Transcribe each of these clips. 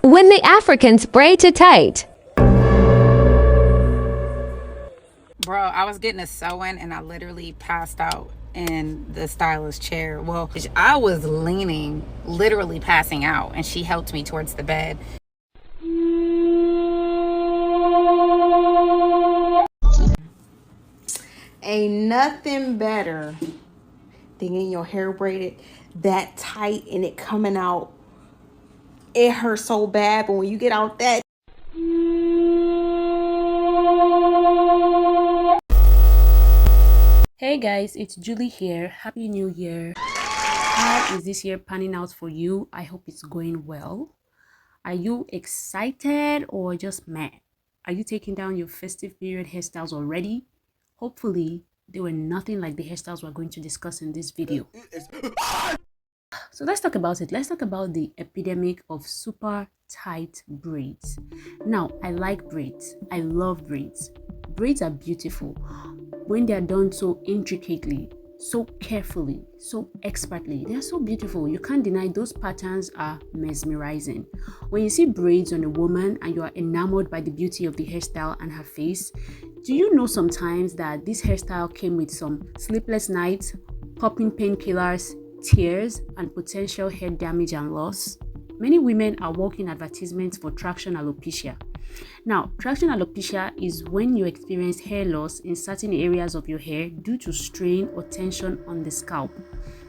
When the Africans braid too tight. Bro, I was getting a sew-in and I literally passed out in the stylist chair. Well, I was leaning, literally passing out, and she helped me towards the bed. Ain't nothing better than getting your hair braided that tight and it coming out. It hurts so bad, but when you get out that. Hey guys, it's Julie here. Happy New Year. How is this year panning out for you? I hope it's going well. Are you excited or just mad? Are you taking down your festive period hairstyles already? Hopefully, they were nothing like the hairstyles we're going to discuss in this video. So let's talk about it. Let's talk about the epidemic of super tight braids. Now, I like braids. I love braids. Braids are beautiful when they are done so intricately, so carefully, so expertly. They are so beautiful. You can't deny those patterns are mesmerizing. When you see braids on a woman and you are enamored by the beauty of the hairstyle and her face, do you know sometimes that this hairstyle came with some sleepless nights, popping painkillers, tears, and potential hair damage and loss? Many women are walking advertisements for traction alopecia. Now, traction alopecia is when you experience hair loss in certain areas of your hair due to strain or tension on the scalp.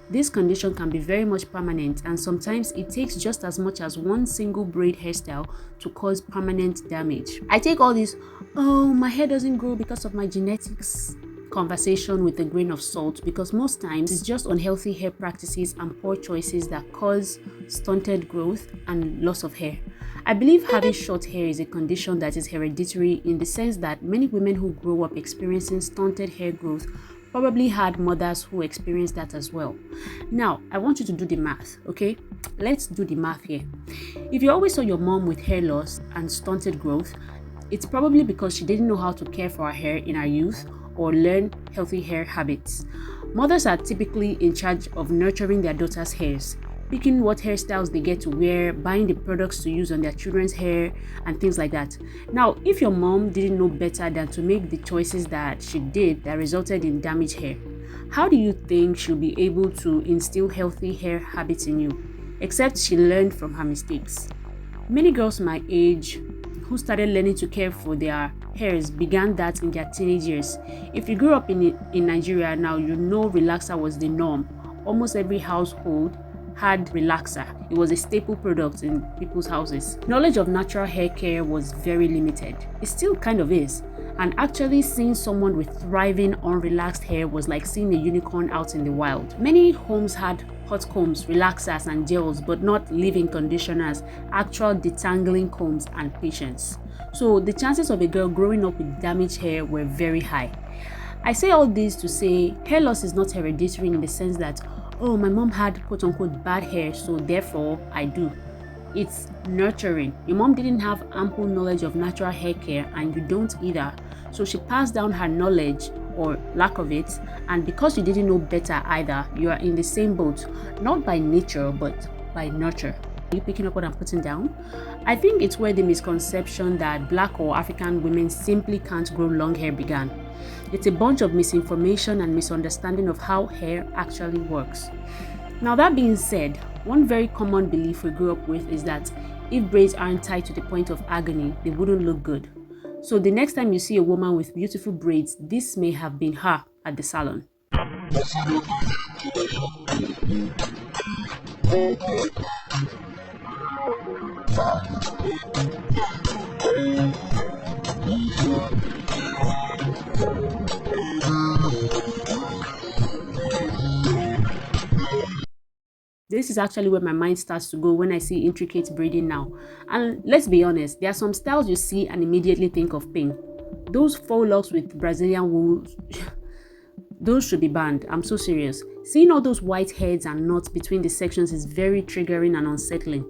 This condition can be very much permanent, and sometimes it takes just as much as one single braid hairstyle to cause permanent damage. I take all this, oh, my hair doesn't grow because of my genetics conversation with a grain of salt, because most times it's just unhealthy hair practices and poor choices that cause stunted growth and loss of hair. I believe having short hair is a condition that is hereditary in the sense that many women who grow up experiencing stunted hair growth probably had mothers who experienced that as well. Now, I want you to do the math, okay? Let's do the math here. If you always saw your mom with hair loss and stunted growth, it's probably because she didn't know how to care for her hair in her youth or learn healthy hair habits. Mothers are typically in charge of nurturing their daughters' hairs, picking what hairstyles they get to wear, buying the products to use on their children's hair, and things like that. Now, if your mom didn't know better than to make the choices that she did that resulted in damaged hair, how do you think she'll be able to instill healthy hair habits in you, except she learned from her mistakes? Many girls my age who started learning to care for their hairs began that in their teenage years. If you grew up in Nigeria now, you know relaxer was the norm. Almost every household had relaxer. It was a staple product in people's houses. Knowledge of natural hair care was very limited. It still kind of is. And actually seeing someone with thriving unrelaxed hair was like seeing a unicorn out in the wild. Many homes had hot combs, relaxers, and gels, but not leave-in conditioners, actual detangling combs, and patience. So the chances of a girl growing up with damaged hair were very high. I say all this to say hair loss is not hereditary in the sense that, oh, my mom had quote-unquote bad hair, so therefore I do. It's nurturing. Your mom didn't have ample knowledge of natural hair care, and you don't either. So she passed down her knowledge or lack of it, and because you didn't know better either, you are in the same boat, not by nature but by nurture. Are you picking up what I'm putting down? I think it's where the misconception that Black or African women simply can't grow long hair began. It's a bunch of misinformation and misunderstanding of how hair actually works. Now, that being said, one very common belief we grew up with is that if braids aren't tied to the point of agony, they wouldn't look good. So the next time you see a woman with beautiful braids, this may have been her at the salon. This is actually where my mind starts to go when I see intricate braiding now. And let's be honest, there are some styles you see and immediately think of pain. Those faux locks with Brazilian wool, those should be banned. I'm so serious. Seeing all those white heads and knots between the sections is very triggering and unsettling.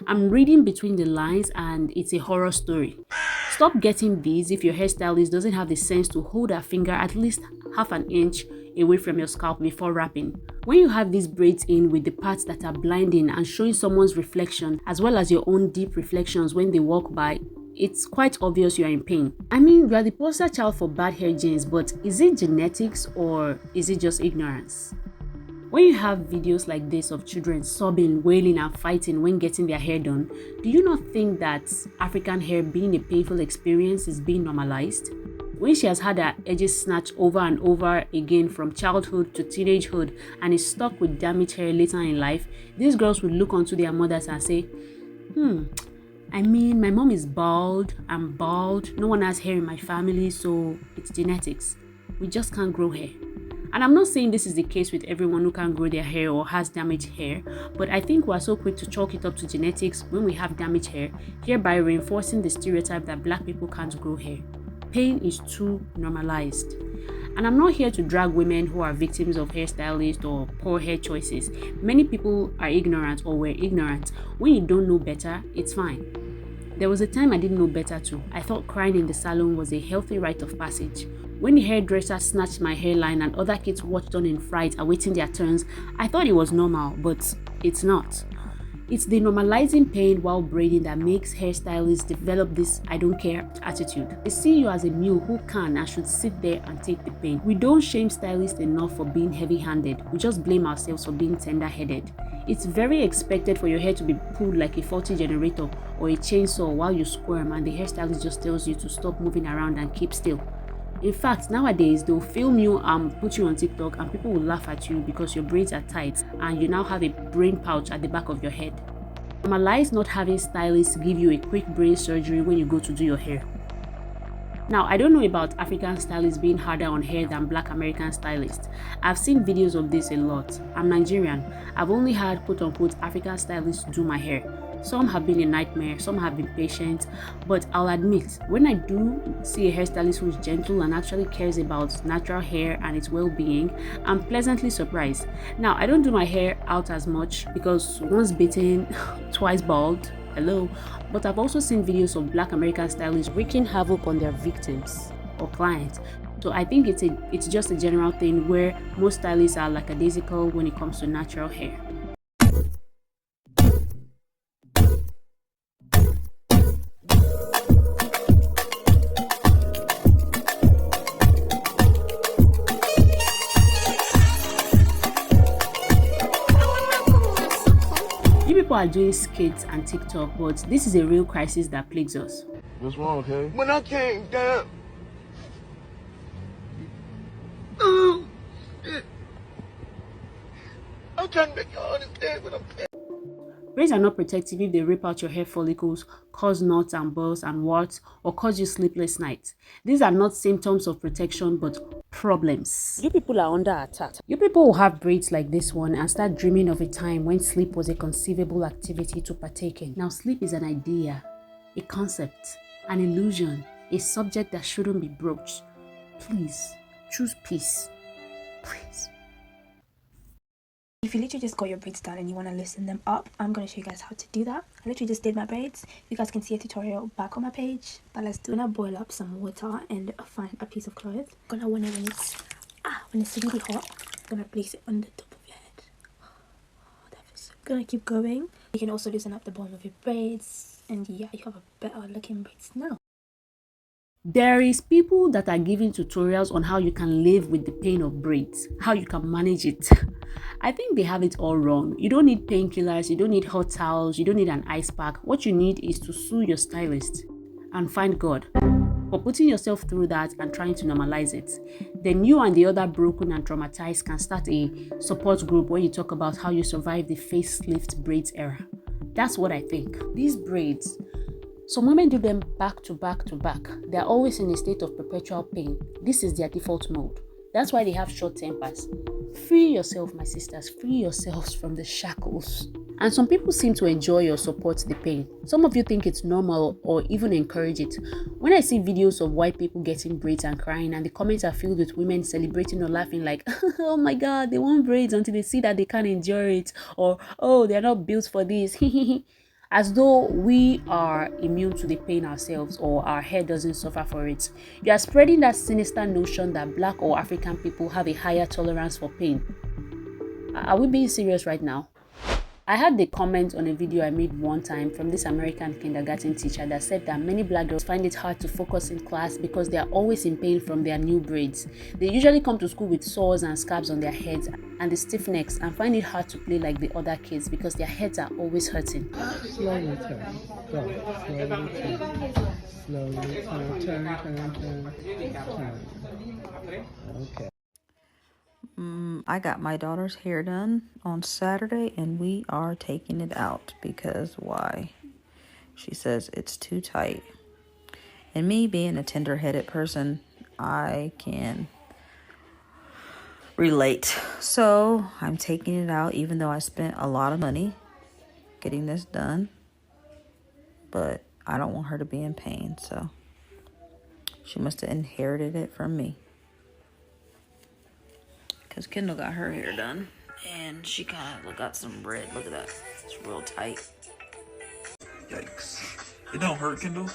I'm reading between the lines and it's a horror story. Stop getting these if your hairstylist doesn't have the sense to hold her finger at least half an inch away from your scalp before wrapping. When you have these braids in with the parts that are blinding and showing someone's reflection as well as your own deep reflections when they walk by, it's quite obvious you are in pain. I mean, you are the poster child for bad hair genes, but is it genetics or is it just ignorance? When you have videos like this of children sobbing, wailing and fighting when getting their hair done, do you not think that African hair being a painful experience is being normalized? When she has had her edges snatched over and over again from childhood to teenagehood and is stuck with damaged hair later in life, these girls will look onto their mothers and say, I mean, my mom is bald, I'm bald, no one has hair in my family, so it's genetics. We just can't grow hair. And I'm not saying this is the case with everyone who can't grow their hair or has damaged hair, but I think we're so quick to chalk it up to genetics when we have damaged hair, hereby reinforcing the stereotype that black people can't grow hair. Pain is too normalized. And I'm not here to drag women who are victims of hairstylists or poor hair choices. Many people are ignorant or were ignorant. When you don't know better, it's fine. There was a time I didn't know better too. I thought crying in the salon was a healthy rite of passage. When the hairdresser snatched my hairline and other kids watched on in fright awaiting their turns, I thought it was normal, but it's not. It's the normalizing pain while braiding that makes hairstylists develop this I don't care attitude. They see you as a mule who can and should sit there and take the pain. We don't shame stylists enough for being heavy-handed. We just blame ourselves for being tender-headed. It's very expected for your hair to be pulled like a faulty generator or a chainsaw while you squirm and the hairstylist just tells you to stop moving around and keep still. In fact, nowadays they'll film you and put you on TikTok and people will laugh at you because your braids are tight and you now have a brain pouch at the back of your head. Normalize not having stylists give you a quick braid surgery when you go to do your hair. Now, I don't know about African stylists being harder on hair than Black American stylists. I've seen videos of this a lot. I'm Nigerian. I've only had quote-unquote African stylists do my hair. Some have been a nightmare, some have been patient, but I'll admit, when I do see a hairstylist who's gentle and actually cares about natural hair and its well-being, I'm pleasantly surprised. Now, I don't do my hair out as much because once bitten, twice bald. Hello, but I've also seen videos of Black American stylists wreaking havoc on their victims or clients. So I think it's just a general thing where most stylists are lackadaisical when it comes to natural hair. People are doing skits and TikTok, but this is a real crisis that plagues us. What's wrong, okay? When I came down, I'm trying to make you understand what I'm saying. Braids are not protective if they rip out your hair follicles, cause knots and boils and warts, or cause you sleepless nights. These are not symptoms of protection, but problems. You people are under attack. You people will have braids like this one and start dreaming of a time when sleep was a conceivable activity to partake in. Now, sleep is an idea, a concept, an illusion, a subject that shouldn't be broached. Please, choose peace. Please. If you literally just got your braids done and you want to loosen them up, I'm going to show you guys how to do that. I literally just did my braids. You guys can see a tutorial back on my page. But let's do. I'm going to boil up some water and find a piece of cloth. I'm going to when it's really hot, I'm going to place it on the top of your head. Oh, that feels so good. I'm going to keep going. You can also loosen up the bottom of your braids. And yeah, you have a better looking braids now. There is people that are giving tutorials on how you can live with the pain of braids, how you can manage it. I think they have it all wrong. You don't need painkillers, you don't need hot towels, you don't need an ice pack. What you need is to sue your stylist and find God for putting yourself through that and trying to normalize it. Then you and the other broken and traumatized can start a support group where you talk about how you survived the facelift braids era. That's what I think. These braids, some women do them back to back to back. They're always in a state of perpetual pain. This is their default mode. That's why they have short tempers. Free yourself, my sisters. Free yourselves from the shackles. And some people seem to enjoy or support the pain. Some of you think it's normal or even encourage it. When I see videos of white people getting braids and crying and the comments are filled with women celebrating or laughing like, oh my god, they want braids until they see that they can't endure it, or oh, they're not built for this. as though we are immune to the pain ourselves or our hair doesn't suffer for it. You are spreading that sinister notion that Black or African people have a higher tolerance for pain. Are we being serious right now? I had the comment on a video I made one time from this American kindergarten teacher that said that many Black girls find it hard to focus in class because they are always in pain from their new braids. They usually come to school with sores and scabs on their heads and the stiff necks and find it hard to play like the other kids because their heads are always hurting. Slowly turn. Go. Slowly turn. Slowly turn. Okay. I got my daughter's hair done on Saturday and we are taking it out because why? She says it's too tight. And me being a tender-headed person, I can relate. So I'm taking it out even though I spent a lot of money getting this done. But I don't want her to be in pain, so she must have inherited it from me. Because Kendall got her hair done and she kind of got some red. Look at that. It's real tight. Yikes. It don't hurt, Kendall?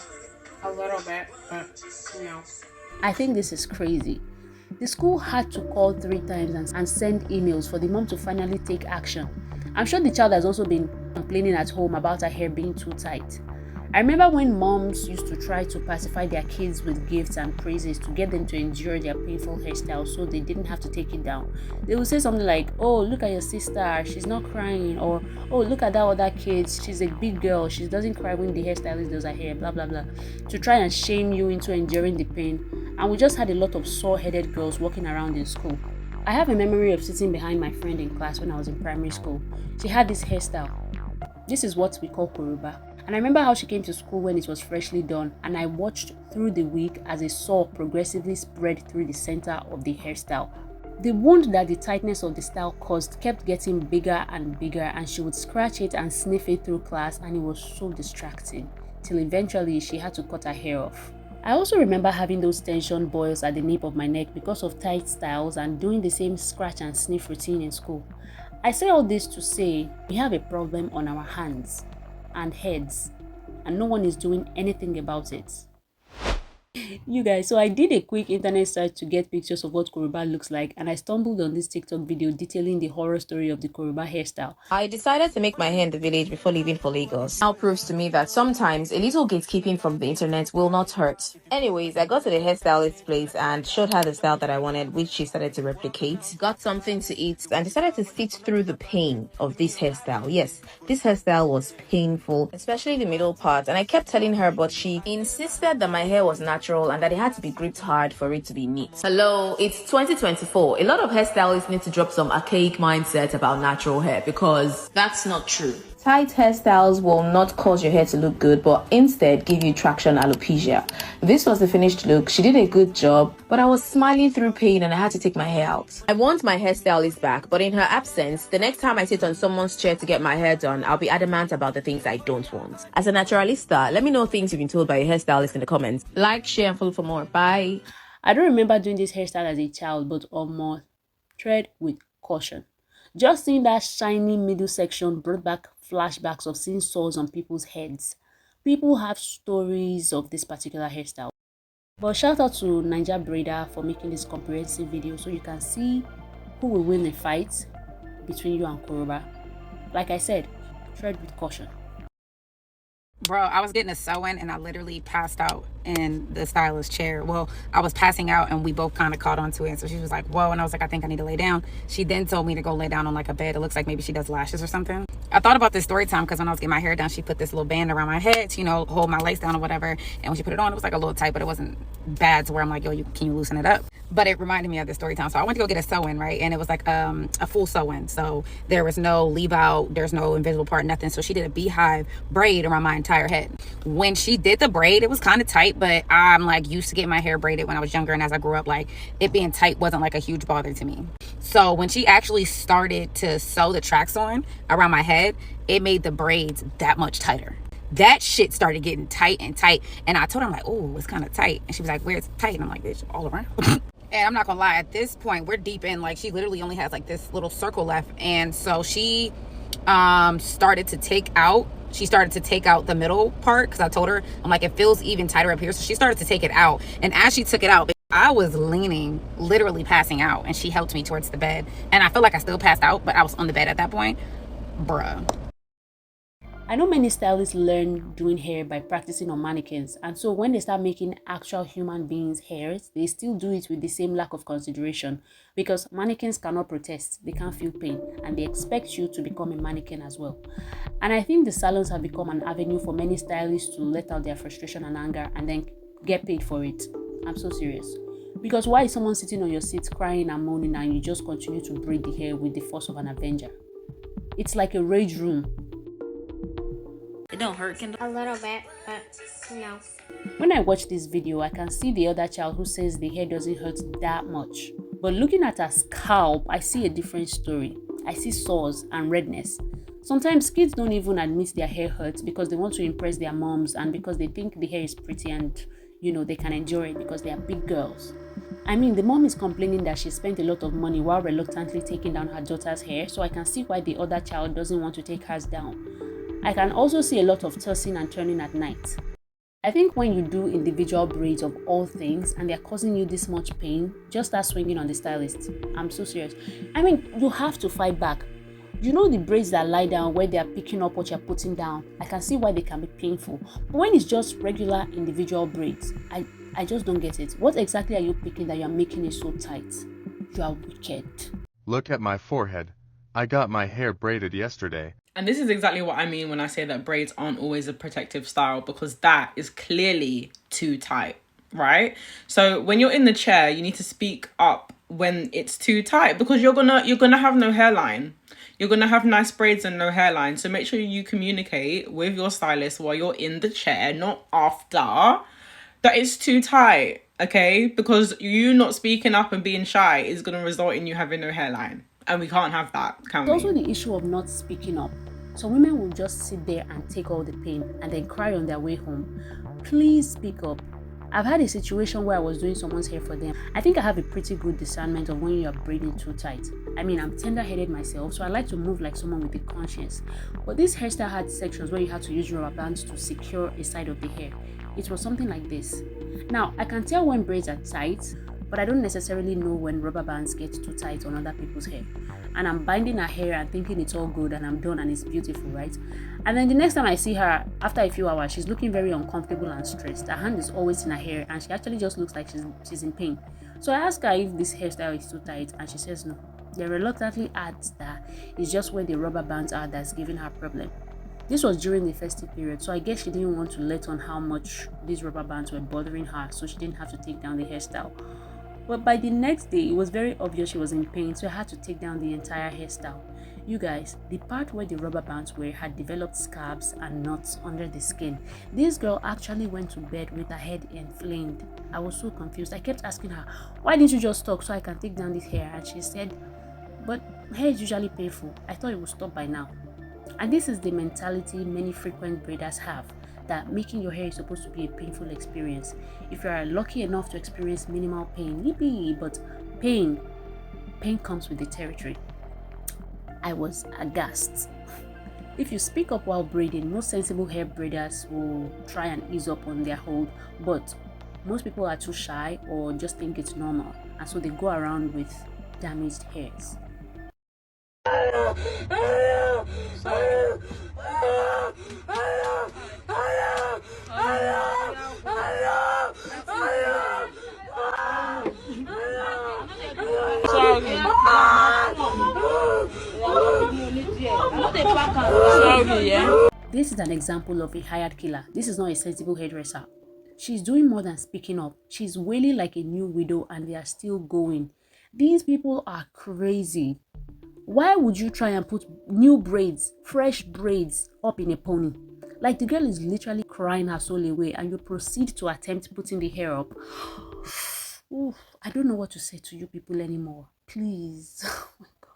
A little bit, but you know. I think this is crazy. The school had to call 3 times and send emails for the mom to finally take action. I'm sure the child has also been complaining at home about her hair being too tight. I remember when moms used to try to pacify their kids with gifts and praises to get them to endure their painful hairstyle so they didn't have to take it down. They would say something like, "Oh, look at your sister, she's not crying," or "Oh, look at that other kid, she's a big girl, she doesn't cry when the hairstylist does her hair," blah blah blah, to try and shame you into enduring the pain. And we just had a lot of sore-headed girls walking around in school. I have a memory of sitting behind my friend in class when I was in primary school. She had this hairstyle. This is what we call Koroba. And I remember how she came to school when it was freshly done, and I watched through the week as a sore progressively spread through the center of the hairstyle. The wound that the tightness of the style caused kept getting bigger and bigger, and she would scratch it and sniff it through class, and it was so distracting, till eventually she had to cut her hair off. I also remember having those tension boils at the nape of my neck because of tight styles and doing the same scratch and sniff routine in school. I say all this to say we have a problem on our hands and heads, and no one is doing anything about it. You guys, so I did a quick internet search to get pictures of what Koroba looks like, and I stumbled on this TikTok video detailing the horror story of the Koroba hairstyle. I decided to make my hair in the village before leaving for Lagos. Now proves to me that sometimes a little gatekeeping from the internet will not hurt. Anyways, I got to the hairstylist place and showed her the style that I wanted, which she started to replicate. Got something to eat and decided to sit through the pain of this hairstyle. Yes, this hairstyle was painful, especially the middle part, and I kept telling her, but she insisted that my hair was natural and that it had to be gripped hard for it to be neat. Hello, it's 2024. A lot of hairstylists need to drop some archaic mindset about natural hair because that's not true. Tight hairstyles will not cause your hair to look good, but instead give you traction alopecia. This was the finished look. She did a good job, but I was smiling through pain and I had to take my hair out. I want my hairstylist back, but in her absence, the next time I sit on someone's chair to get my hair done, I'll be adamant about the things I don't want. As a naturalista, let me know things you've been told by your hairstylist in the comments. Like, share, and follow for more. Bye. I don't remember doing this hairstyle as a child, but almost tread with caution. Just seeing that shiny middle section brought back flashbacks of seeing sores on people's heads. People have stories of this particular hairstyle. But shout out to Ninja Braider for making this comprehensive video so you can see who will win the fight between you and Koroba. Like I said, tread with caution. Bro, I was getting a sew-in and I literally passed out in the stylist chair. Well, I was passing out and we both kind of caught onto it. So she was like, whoa. And I was like, I think I need to lay down. She then told me to go lay down on like a bed. It looks like maybe she does lashes or something. I thought about this story time because when I was getting my hair done, she put this little band around my head to, you know, hold my lace down or whatever. And when she put it on, it was like a little tight, but it wasn't bad to where I'm like, yo, can you loosen it up? But it reminded me of this story time. So I went to go get a sew-in, right? And it was like a full sew-in. So there was no leave out. There's no invisible part, nothing. So she did a beehive braid around my entire head. When she did the braid, it was kind of tight, but I'm like used to getting my hair braided when I was younger. And as I grew up, like it being tight wasn't like a huge bother to me. So when she actually started to sew the tracks on around my head, it made the braids that much tighter. That shit started getting tight and tight. And I told her, I'm like, oh, it's kind of tight. And she was like, where's tight? And I'm like, bitch, all around. And I'm not gonna lie, at this point, we're deep in, like, she literally only has like this little circle left. And so she started to take out she started to take out the middle part, because I told her, I'm like, it feels even tighter up here. So she started to take it out, and as she took it out, I was leaning, literally passing out, and she helped me towards the bed, and I feel like I still passed out, but I was on the bed at that point. Bruh. I know many stylists learn doing hair by practicing on mannequins, and so when they start making actual human beings' hairs, they still do it with the same lack of consideration, because mannequins cannot protest, they can't feel pain, and they expect you to become a mannequin as well. And I think the salons have become an avenue for many stylists to let out their frustration and anger and then get paid for it. I'm so serious. Because why is someone sitting on your seat crying and moaning and you just continue to braid the hair with the force of an avenger? It's like a rage room. It don't hurt, Kendall? A little bit, but no. When I watch this video, I can see the other child who says the hair doesn't hurt that much. But looking at her scalp, I see a different story. I see sores and redness. Sometimes kids don't even admit their hair hurts because they want to impress their moms and because they think the hair is pretty and, they can enjoy it because they are big girls. I mean, the mom is complaining that she spent a lot of money while reluctantly taking down her daughter's hair, so I can see why the other child doesn't want to take hers down. I can also see a lot of tossing and turning at night. I think when you do individual braids of all things and they're causing you this much pain, just start swinging on the stylist. I'm so serious. I mean, you have to fight back. You know the braids that lie down where they are picking up what you're putting down? I can see why they can be painful. But when it's just regular individual braids, I just don't get it. What exactly are you picking that you're making it so tight? You are wicked. Look at my forehead. I got my hair braided yesterday. And this is exactly what I mean when I say that braids aren't always a protective style, because that is clearly too tight, right? So when you're in the chair, you need to speak up when it's too tight, because you're gonna have no hairline. You're gonna have nice braids and no hairline. So make sure you communicate with your stylist while you're in the chair, not after, that it's too tight, okay? Because you not speaking up and being shy is gonna result in you having no hairline. And we can't have that, can we? There's also the issue of not speaking up. So women will just sit there and take all the pain and then cry on their way home. Please speak up. I've had a situation where I was doing someone's hair for them. I think I have a pretty good discernment of when you are braiding too tight. I mean, I'm tender-headed myself, so I like to move like someone with a conscience. But this hairstyle had sections where you had to use rubber bands to secure a side of the hair. It was something like this. Now, I can tell when braids are tight, but I don't necessarily know when rubber bands get too tight on other people's hair. And I'm binding her hair and thinking it's all good and I'm done and it's beautiful, right? And then the next time I see her, after a few hours, she's looking very uncomfortable and stressed. Her hand is always in her hair and she actually just looks like she's in pain. So I ask her if this hairstyle is too tight and she says no. Then reluctantly adds that it's just where the rubber bands are that's giving her problem. This was during the festive period, so I guess she didn't want to let on how much these rubber bands were bothering her, so she didn't have to take down the hairstyle. But by the next day, it was very obvious she was in pain, so I had to take down the entire hairstyle. You guys, the part where the rubber bands were had developed scabs and knots under the skin. This girl actually went to bed with her head inflamed. I was so confused. I kept asking her, why didn't you just talk so I can take down this hair? And she said, but hair is usually painful. I thought it would stop by now. And this is the mentality many frequent braiders have, that making your hair is supposed to be a painful experience. If you are lucky enough to experience minimal pain, yippee, but pain comes with the territory. I was aghast. If you speak up while braiding, most sensible hair braiders will try and ease up on their hold, but most people are too shy or just think it's normal, and so they go around with damaged hairs. This is an example of a hired killer. This is not a sensible hairdresser. She's doing more than speaking up. She's wailing like a new widow and they are still going. These people are crazy. Why would you try and put new braids, fresh braids up in a pony? Like, the girl is literally crying her soul away and you proceed to attempt putting the hair up. Oof, I don't know what to say to you people anymore. Please. Oh my God.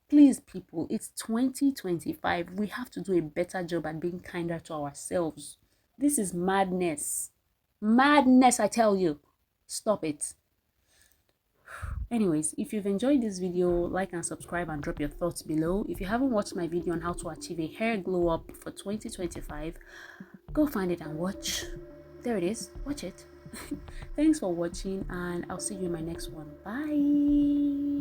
Please, people, it's 2025. We have to do a better job at being kinder to ourselves. This is madness. Madness, I tell you. Stop it. Anyways, if you've enjoyed this video, like and subscribe and drop your thoughts below. If you haven't watched my video on how to achieve a hair glow up for 2025, go find it and watch. There it is. Watch it. Thanks for watching, and I'll see you in my next one. Bye.